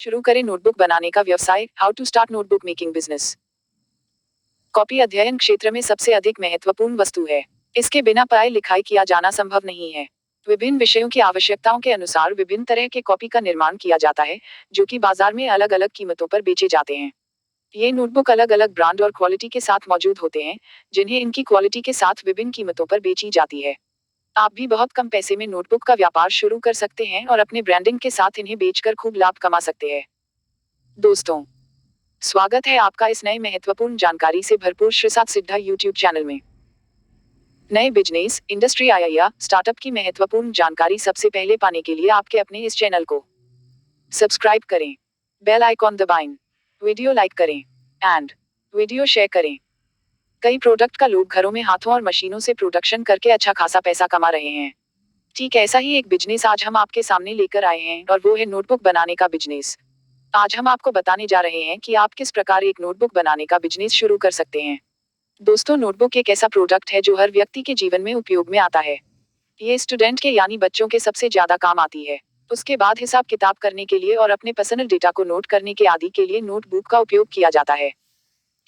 शुरू करें नोटबुक बनाने का व्यवसाय। How to start notebook making business. Copy अध्ययन क्षेत्र में सबसे अधिक महत्वपूर्ण वस्तु है। इसके बिना पढ़ाई लिखाई किया जाना संभव नहीं है। विभिन्न विषयों की आवश्यकताओं के अनुसार विभिन्न तरह के कॉपी का निर्माण किया जाता है, जो कि बाजार में अलग अलग कीमतों पर बेचे जाते हैं। ये नोटबुक अलग अलग ब्रांड और क्वालिटी के साथ मौजूद होते हैं, जिन्हें इनकी क्वालिटी के साथ विभिन्न कीमतों पर बेची जाती है। आप भी बहुत कम पैसे में नोटबुक का व्यापार शुरू कर सकते हैं और अपने ब्रांडिंग के साथ इन्हें बेचकर खूब लाभ कमा सकते हैं। दोस्तों, स्वागत है आपका इस नए महत्वपूर्ण जानकारी से भरपूर श्रीसात सिद्धा यूट्यूब चैनल में। नए बिजनेस, इंडस्ट्री या स्टार्टअप की महत्वपूर्ण जानकारी सबसे पहले पाने के लिए आपके अपने इस चैनल को सब्सक्राइब करें, बेल आइकॉन दबाएं, वीडियो लाइक करें एंड वीडियो शेयर करें। कई प्रोडक्ट का लोग घरों में हाथों और मशीनों से प्रोडक्शन करके अच्छा खासा पैसा कमा रहे हैं। ठीक ऐसा ही एक बिजनेस आज हम आपके सामने लेकर आए हैं, और वो है नोटबुक बनाने का बिजनेस। आज हम आपको बताने जा रहे हैं कि आप किस प्रकार एक नोटबुक बनाने का बिजनेस शुरू कर सकते हैं। दोस्तों, नोटबुक एक ऐसा प्रोडक्ट है जो हर व्यक्ति के जीवन में उपयोग में आता है। ये स्टूडेंट के यानी बच्चों के सबसे ज्यादा काम आती है। उसके बाद हिसाब किताब करने के लिए और अपने पर्सनल डेटा को नोट करने के आदि के लिए नोटबुक का उपयोग किया जाता है।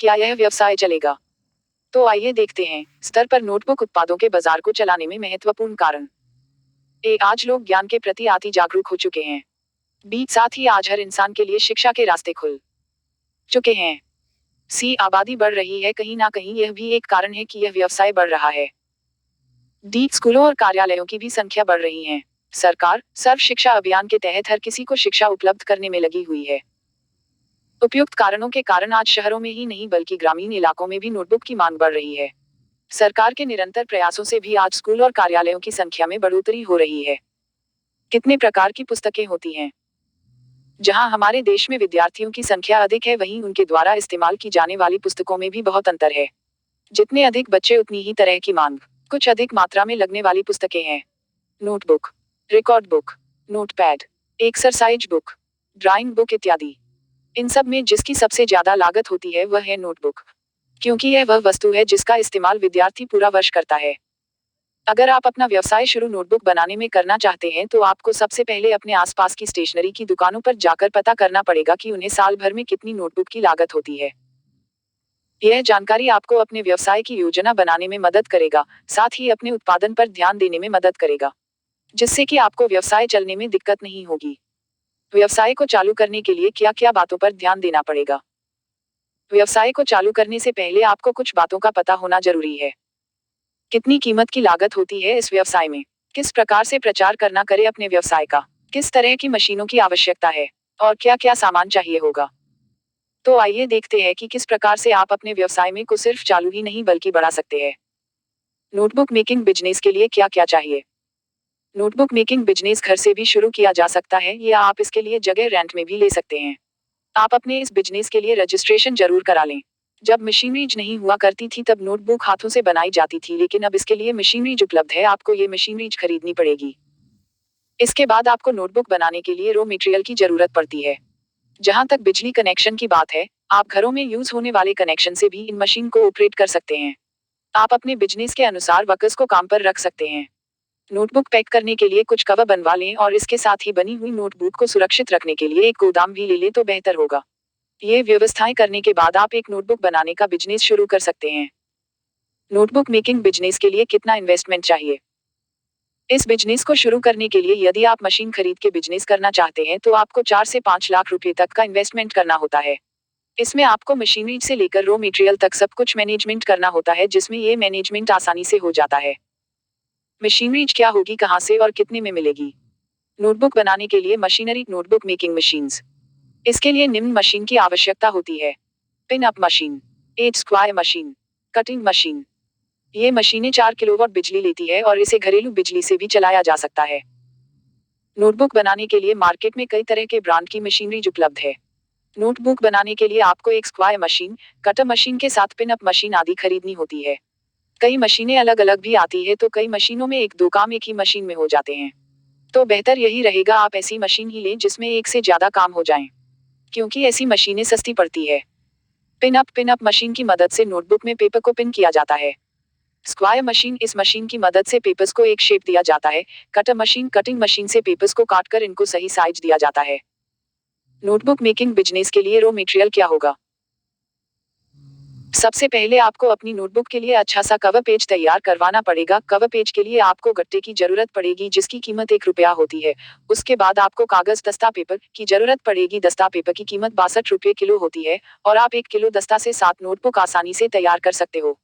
क्या यह व्यवसाय चलेगा? तो आइए देखते हैं। स्तर पर नोटबुक उत्पादों के बाजार को चलाने में महत्वपूर्ण कारण। आज लोग ज्ञान के प्रति अति जागरूक हो चुके हैं। साथ ही आज हर इंसान के लिए शिक्षा के रास्ते खुल चुके हैं। आबादी बढ़ रही है। कहीं ना कहीं यह भी एक कारण है कि यह व्यवसाय बढ़ रहा है। स्कूलों और कार्यालयों की भी संख्या बढ़ रही है। सरकार सर्व शिक्षा अभियान के तहत हर किसी को शिक्षा उपलब्ध करने में लगी हुई है। उपयुक्त कारणों के कारण आज शहरों में ही नहीं बल्कि ग्रामीण इलाकों में भी नोटबुक की मांग बढ़ रही है। सरकार के निरंतर प्रयासों से भी आज स्कूल और कार्यालयों की संख्या में बढ़ोतरी हो रही है। कितने प्रकार की पुस्तकें होती हैं? जहां हमारे देश में विद्यार्थियों की संख्या अधिक है, वहीं उनके द्वारा इस्तेमाल की जाने वाली पुस्तकों में भी बहुत अंतर है। जितने अधिक बच्चे उतनी ही तरह की मांग। कुछ अधिक मात्रा में लगने वाली पुस्तकें हैं। Notebook, record book, notepad, exercise book, drawing book इत्यादि। इन सब में जिसकी सबसे ज्यादा लागत होती है वह है नोटबुक, क्योंकि यह वह वस्तु है जिसका इस्तेमाल विद्यार्थी पूरा वर्ष करता है। अगर आप अपना व्यवसाय शुरू नोटबुक बनाने में करना चाहते हैं तो आपको सबसे पहले अपने आसपास की स्टेशनरी की दुकानों पर जाकर पता करना पड़ेगा कि उन्हें साल भर में कितनी नोटबुक की लागत होती है। यह जानकारी आपको अपने व्यवसाय की योजना बनाने में मदद करेगा, साथ ही अपने उत्पादन पर ध्यान देने में मदद करेगा, जिससे कि आपको व्यवसाय चलने में दिक्कत नहीं होगी। व्यवसाय को चालू करने के लिए क्या क्या बातों पर ध्यान देना पड़ेगा? व्यवसाय को चालू करने से पहले आपको कुछ बातों का पता होना जरूरी है। कितनी कीमत की लागत होती है इस व्यवसाय में? किस प्रकार से प्रचार करना करें अपने व्यवसाय का? किस तरह की मशीनों की आवश्यकता है? और क्या क्या सामान चाहिए होगा? तो आइए देखते हैं कि किस प्रकार से आप अपने व्यवसाय में को सिर्फ चालू ही नहीं बल्कि बढ़ा सकते हैं। नोटबुक मेकिंग बिजनेस के लिए क्या क्या चाहिए? नोटबुक मेकिंग बिजनेस घर से भी शुरू किया जा सकता है, या आप इसके लिए जगह रेंट में भी ले सकते हैं। आप अपने इस बिजनेस के लिए रजिस्ट्रेशन जरूर करा लें। जब मशीनरीज नहीं हुआ करती थी तब नोटबुक हाथों से बनाई जाती थी, लेकिन अब इसके लिए मशीनरीज उपलब्ध है। आपको ये मशीनरीज खरीदनी पड़ेगी। इसके बाद आपको नोटबुक बनाने के लिए रॉ मटेरियल की जरूरत पड़ती है। जहां तक बिजली कनेक्शन की बात है, आप घरों में यूज होने वाले कनेक्शन से भी इन मशीन को ऑपरेट कर सकते हैं। आप अपने बिजनेस के अनुसार वर्कर्स को काम पर रख सकते हैं। नोटबुक पैक करने के लिए कुछ कवर बनवा लें और इसके साथ ही बनी हुई नोटबुक को सुरक्षित रखने के लिए एक गोदाम भी ले लें तो बेहतर होगा। ये व्यवस्थाएं करने के बाद आप एक नोटबुक बनाने का बिजनेस शुरू कर सकते हैं। नोटबुक मेकिंग बिजनेस के लिए कितना इन्वेस्टमेंट चाहिए? इस बिजनेस को शुरू करने के लिए यदि आप मशीन खरीद के बिजनेस करना चाहते हैं तो आपको 4 से 5 लाख रुपए तक का इन्वेस्टमेंट करना होता है। इसमें आपको मशीनरी से लेकर रॉ मटेरियल तक सब कुछ मैनेजमेंट करना होता है, जिसमें ये मैनेजमेंट आसानी से हो जाता है। मशीनरीज क्या होगी, कहाँ से और कितने में मिलेगी? नोटबुक बनाने के लिए मशीनरी, नोटबुक मेकिंग मशीन्स। इसके लिए निम्न मशीन की आवश्यकता होती है। Pin up machine, 8 square machine, cutting machine. ये मशीनें 4 किलोवाट बिजली लेती है और इसे घरेलू बिजली से भी चलाया जा सकता है। नोटबुक बनाने के लिए मार्केट में कई तरह के ब्रांड की मशीनरी उपलब्ध है। नोटबुक बनाने के लिए आपको एक स्क्वायर मशीन, कटर मशीन के साथ पिन अप मशीन आदि खरीदनी होती है। कई मशीनें अलग अलग भी आती है, तो कई मशीनों में एक दो काम एक ही मशीन में हो जाते हैं। तो बेहतर यही रहेगा आप ऐसी मशीन ही लें जिसमें एक से ज्यादा काम हो जाएं, क्योंकि ऐसी मशीनें सस्ती पड़ती है। पिन अप मशीन की मदद से नोटबुक में पेपर को पिन किया जाता है। स्क्वायर मशीन, इस मशीन की मदद से पेपर्स को एक शेप दिया जाता है। कटर मशीन, कटिंग मशीन से पेपर्स को काटकर इनको सही साइज दिया जाता है। नोटबुक मेकिंग बिजनेस के लिए रॉ मटेरियल क्या होगा? सबसे पहले आपको अपनी नोटबुक के लिए अच्छा सा कवर पेज तैयार करवाना पड़ेगा। कवर पेज के लिए आपको गट्टे की जरूरत पड़ेगी जिसकी कीमत 1 रुपया होती है। उसके बाद आपको कागज दस्ता पेपर की जरूरत पड़ेगी। दस्ता पेपर की कीमत 62 रुपये किलो होती है और आप 1 किलो दस्ता से 7 नोटबुक आसानी से तैयार कर सकते हो।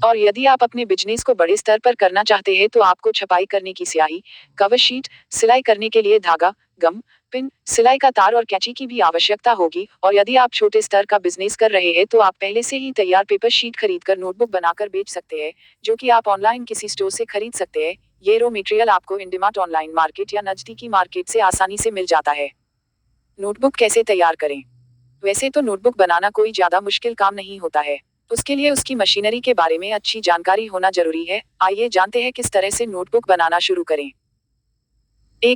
और यदि आप अपने बिजनेस को बड़े स्तर पर करना चाहते हैं तो आपको छपाई करने की स्याही, कवर शीट, सिलाई करने के लिए धागा, गम, पिन, सिलाई का तार और कैंची की भी आवश्यकता होगी। और यदि आप छोटे स्तर का बिजनेस कर रहे हैं तो आप पहले से ही तैयार पेपर शीट खरीदकर नोटबुक बनाकर बेच सकते हैं, जो कि आप ऑनलाइन किसी स्टोर से खरीद सकते हैं। ये रॉ मटेरियल आपको इंडिमार्ट ऑनलाइन मार्केट या नजदीकी मार्केट से आसानी से मिल जाता है। नोटबुक कैसे तैयार करें? वैसे तो नोटबुक बनाना कोई ज्यादा मुश्किल काम नहीं होता है। उसके लिए उसकी मशीनरी के बारे में अच्छी जानकारी होना जरूरी है। आइए जानते हैं किस तरह से नोटबुक बनाना शुरू करें।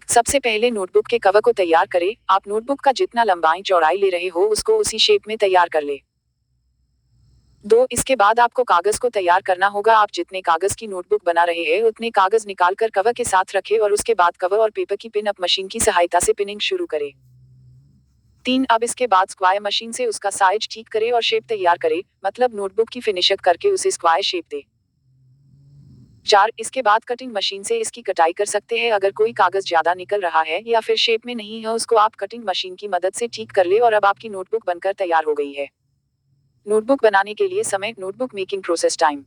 सबसे पहले नोटबुक के कवर को तैयार करें। आप नोटबुक का जितना लंबाई चौड़ाई ले रहे हो उसको उसी शेप में तैयार कर ले। इसके बाद आपको कागज को तैयार करना होगा। आप जितने कागज की नोटबुक बना रहे हैं उतने कागज निकाल कर कवर के साथ रखें और उसके बाद कवर और पेपर की पिन अप मशीन की सहायता से पिनिंग शुरू करें। अब इसके बाद स्क्वायर मशीन से उसका साइज ठीक करे और शेप तैयार करे, मतलब नोटबुक की फिनिशर करके उसे स्क्वायर शेप दे। इसके बाद कटिंग मशीन से इसकी कटाई कर सकते हैं। अगर कोई कागज ज्यादा निकल रहा है या फिर शेप में नहीं है उसको आप कटिंग मशीन की मदद से ठीक कर ले और अब आपकी नोटबुक बनकर तैयार हो गई है। नोटबुक बनाने के लिए समय। नोटबुक मेकिंग प्रोसेस टाइम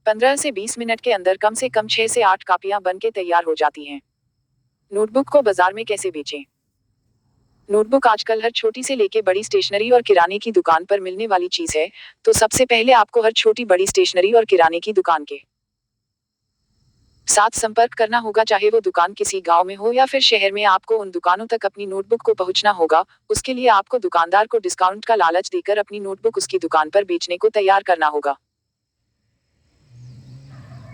15 से 20 मिनट के अंदर कम से कम 6 से 8 कापियां बन के तैयार हो जाती हैं। नोटबुक को बाजार में कैसे बेचें? नोटबुक आजकल हर छोटी से लेके बड़ी स्टेशनरी और किराने की दुकान पर मिलने वाली चीज है। तो सबसे पहले आपको हर छोटी बड़ी स्टेशनरी और किराने की दुकान के साथ संपर्क करना होगा, चाहे वो दुकान किसी गांव में हो या फिर शहर में। आपको उन दुकानों तक अपनी नोटबुक को पहुंचना होगा। उसके लिए आपको दुकानदार को डिस्काउंट का लालच देकर अपनी नोटबुक उसकी दुकान पर बेचने को तैयार करना होगा।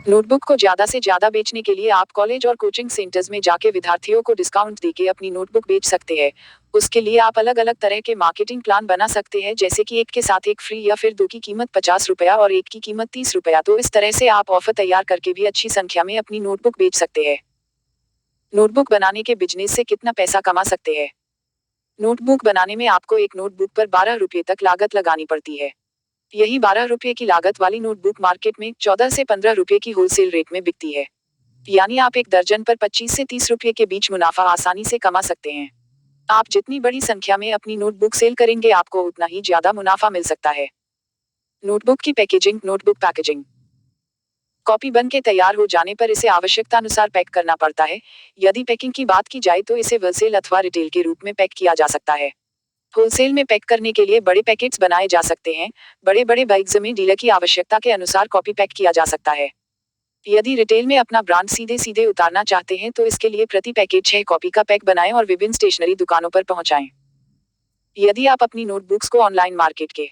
नोटबुक को ज्यादा से ज्यादा बेचने के लिए आप कॉलेज और कोचिंग सेंटर्स में जाके विद्यार्थियों को डिस्काउंट देके अपनी नोटबुक बेच सकते हैं। उसके लिए आप अलग अलग तरह के मार्केटिंग प्लान बना सकते हैं, जैसे कि एक के साथ एक फ्री या फिर दो की कीमत 50 रुपया और एक की कीमत 30 रुपया। तो इस तरह से आप ऑफर तैयार करके भी अच्छी संख्या में अपनी नोटबुक बेच सकते हैं। नोटबुक बनाने के बिजनेस से कितना पैसा कमा सकते हैं? नोटबुक बनाने में आपको एक नोटबुक पर 12 रुपये तक लागत लगानी पड़ती है। यही 12 रुपये की लागत वाली नोटबुक मार्केट में 14 से 15 रुपये की होलसेल रेट में बिकती है। यानी आप एक दर्जन पर 25 से 30 रुपये के बीच मुनाफा आसानी से कमा सकते हैं। आप जितनी बड़ी संख्या में अपनी नोटबुक सेल करेंगे आपको उतना ही ज्यादा मुनाफा मिल सकता है। नोटबुक की पैकेजिंग। नोटबुक पैकेजिंग कॉपी बन के तैयार हो जाने पर इसे आवश्यकता अनुसार पैक करना पड़ता है। यदि पैकिंग की बात की जाए तो इसे होलसेल अथवा रिटेल के रूप में पैक किया जा सकता है। होलसेल में पैक करने के लिए बड़े पैकेट्स बनाए जा सकते हैं। बड़े बड़े बैग्स में डीलर की आवश्यकता के अनुसार कॉपी पैक किया जा सकता है। यदि रिटेल में अपना ब्रांड सीधे सीधे उतारना चाहते हैं तो इसके लिए प्रति पैकेट 6 कॉपी का पैक बनाएं और विभिन्न स्टेशनरी दुकानों पर पहुंचाएं। यदि आप अपनी नोटबुक्स को ऑनलाइन मार्केट के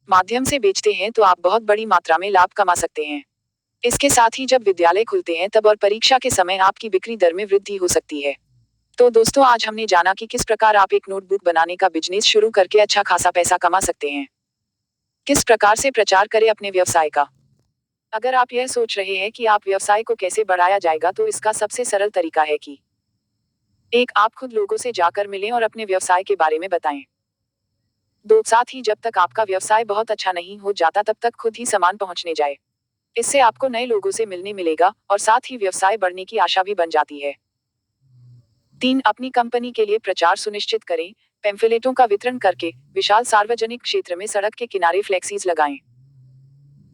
माध्यम से बेचते हैं तो आप बहुत बड़ी मात्रा में लाभ कमा सकते हैं। इसके साथ ही जब विद्यालय खुलते हैं तब और परीक्षा के समय आपकी बिक्री दर में वृद्धि हो सकती है। तो दोस्तों, आज हमने जाना कि किस प्रकार आप एक नोटबुक बनाने का बिजनेस शुरू करके अच्छा खासा पैसा कमा सकते हैं। किस प्रकार से प्रचार करें अपने व्यवसाय का? अगर आप यह सोच रहे हैं कि आप व्यवसाय को कैसे बढ़ाया जाएगा तो इसका सबसे सरल तरीका है कि आप खुद लोगों से जाकर मिलें और अपने व्यवसाय के बारे में बताएं। साथ ही जब तक आपका व्यवसाय बहुत अच्छा नहीं हो जाता तब तक खुद ही सामान पहुंचने जाए। इससे आपको नए लोगों से मिलने मिलेगा और साथ ही व्यवसाय बढ़ने की आशा भी बन जाती है। अपनी कंपनी के लिए प्रचार सुनिश्चित करें। पैम्फलेटों का वितरण करके विशाल सार्वजनिक क्षेत्र में सड़क के किनारे फ्लेक्सीज लगाएं।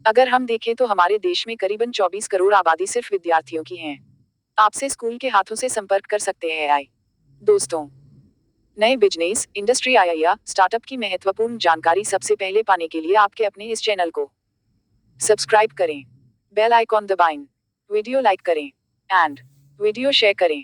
अगर हम देखें तो हमारे देश में करीबन 24 करोड़ आबादी सिर्फ विद्यार्थियों की है। आपसे स्कूल के हाथों से संपर्क कर सकते हैं। दोस्तों, नए बिजनेस, इंडस्ट्री या स्टार्टअप की महत्वपूर्ण जानकारी सबसे पहले पाने के लिए आपके अपने इस चैनल को सब्सक्राइब करें, बेल आइकॉन दबाएं, वीडियो लाइक करें एंड वीडियो शेयर करें।